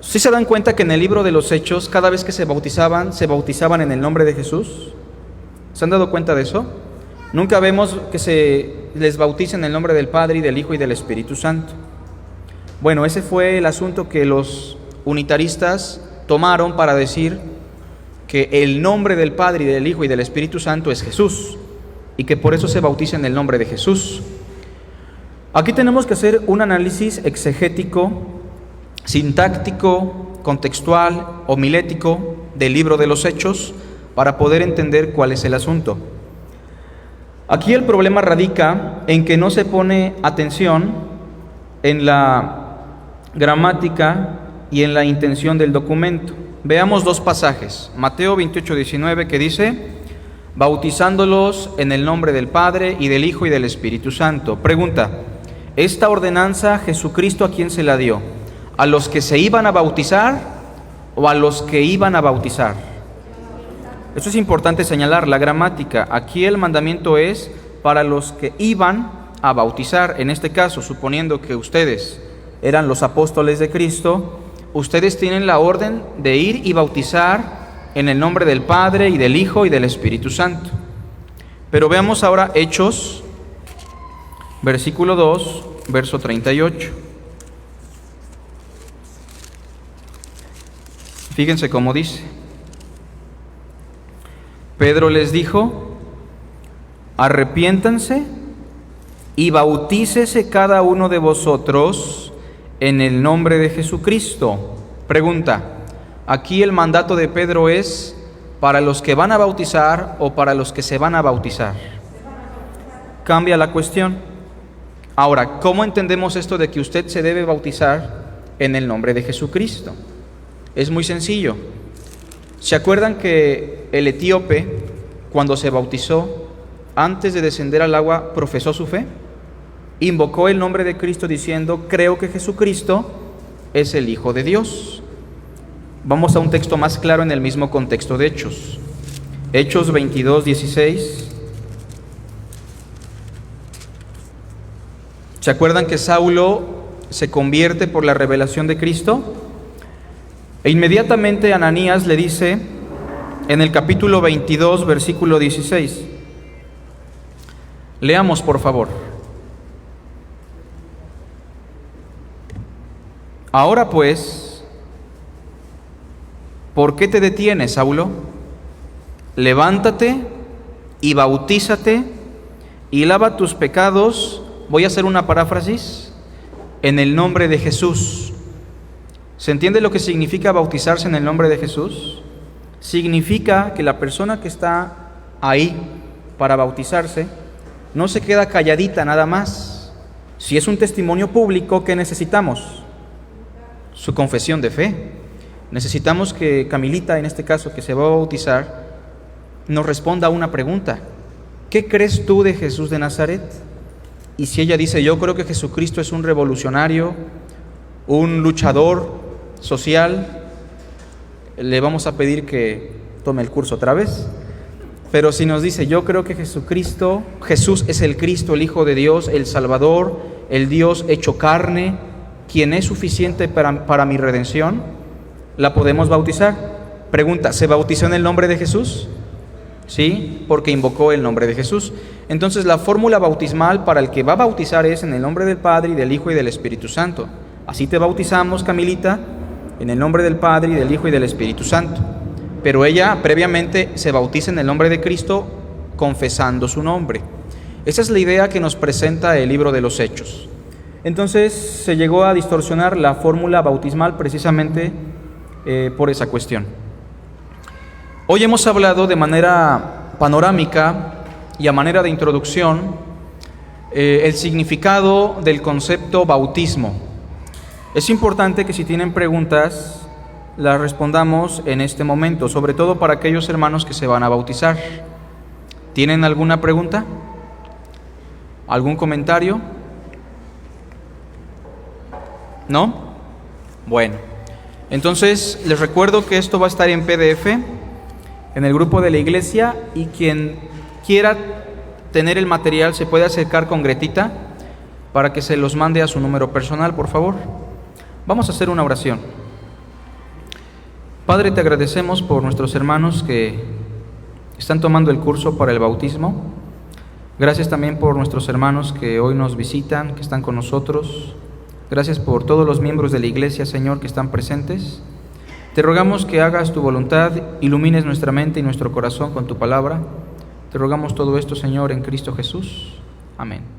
¿Sí se dan cuenta que en el libro de los Hechos, cada vez que se bautizaban en el nombre de Jesús? ¿Se han dado cuenta de eso? Nunca vemos que se les bautice en el nombre del Padre y del Hijo y del Espíritu Santo. Bueno, ese fue el asunto que los unitaristas tomaron para decir que el nombre del Padre y del Hijo y del Espíritu Santo es Jesús, y que por eso se bautiza en el nombre de Jesús. Aquí tenemos que hacer un análisis exegético, sintáctico, contextual, homilético del libro de los Hechos para poder entender cuál es el asunto. Aquí el problema radica en que no se pone atención en la gramática y en la intención del documento. Veamos dos pasajes. Mateo 28:19, que dice: bautizándolos en el nombre del Padre y del Hijo y del Espíritu Santo. Pregunta: ¿esta ordenanza Jesucristo a quién se la dio? ¿A los que se iban a bautizar o a los que iban a bautizar? Esto es importante señalar, la gramática. Aquí el mandamiento es para los que iban a bautizar. En este caso, suponiendo que ustedes eran los apóstoles de Cristo, ustedes tienen la orden de ir y bautizar en el nombre del Padre y del Hijo y del Espíritu Santo. Pero veamos ahora Hechos, versículo 2, verso 38. Fíjense cómo dice. Pedro les dijo: arrepiéntanse y bautícese cada uno de vosotros en el nombre de Jesucristo. Pregunta: ¿aquí el mandato de Pedro es para los que van a bautizar o para los que se van a bautizar? Cambia la cuestión. Ahora, ¿cómo entendemos esto de que usted se debe bautizar en el nombre de Jesucristo? Es muy sencillo. ¿Se acuerdan que el etíope, cuando se bautizó, antes de descender al agua, profesó su fe? Invocó el nombre de Cristo diciendo: creo que Jesucristo es el Hijo de Dios. Vamos a un texto más claro en el mismo contexto de Hechos. Hechos 22:16. ¿Se acuerdan que Saulo se convierte por la revelación de Cristo? E inmediatamente Ananías le dice en el capítulo 22, versículo 16. Leamos, por favor. Ahora pues, ¿por qué te detienes, Saulo? Levántate y bautízate y lava tus pecados. Voy a hacer una paráfrasis. En el nombre de Jesús. ¿Se entiende lo que significa bautizarse en el nombre de Jesús? Significa que la persona que está ahí para bautizarse no se queda calladita nada más. Si es un testimonio público, ¿qué necesitamos? Su confesión de fe. Necesitamos que Camilita, en este caso, que se va a bautizar, nos responda a una pregunta: ¿qué crees tú de Jesús de Nazaret? Y si ella dice: yo creo que Jesucristo es un revolucionario, un luchador social, le vamos a pedir que tome el curso otra vez. Pero si nos dice: yo creo que Jesús es el Cristo, el Hijo de Dios, el Salvador, el Dios hecho carne, quien es suficiente para mi redención, la podemos bautizar. Pregunta: ¿se bautizó en el nombre de Jesús? Sí, porque invocó el nombre de Jesús. Entonces la fórmula bautismal para el que va a bautizar es en el nombre del Padre y del Hijo y del Espíritu Santo. Así te bautizamos, Camilita, en el nombre del Padre y del Hijo y del Espíritu Santo. Pero ella previamente se bautiza en el nombre de Cristo confesando su nombre. Esa es la idea que nos presenta el libro de los Hechos. Entonces se llegó a distorsionar la fórmula bautismal precisamente por esa cuestión. Hoy hemos hablado de manera panorámica y a manera de introducción el significado del concepto bautismo. Es importante que si tienen preguntas las respondamos en este momento, sobre todo para aquellos hermanos que se van a bautizar. ¿Tienen alguna pregunta? ¿Algún comentario? ¿No? Bueno, entonces les recuerdo que esto va a estar en PDF en el grupo de la iglesia, y quien quiera tener el material se puede acercar con Gretita para que se los mande a su número personal, por favor. Vamos a hacer una oración. Padre, te agradecemos por nuestros hermanos que están tomando el curso para el bautismo. Gracias también por nuestros hermanos que hoy nos visitan, que están con nosotros. Gracias por todos los miembros de la iglesia, Señor, que están presentes. Te rogamos que hagas tu voluntad, ilumines nuestra mente y nuestro corazón con tu palabra. Te rogamos todo esto, Señor, en Cristo Jesús. Amén.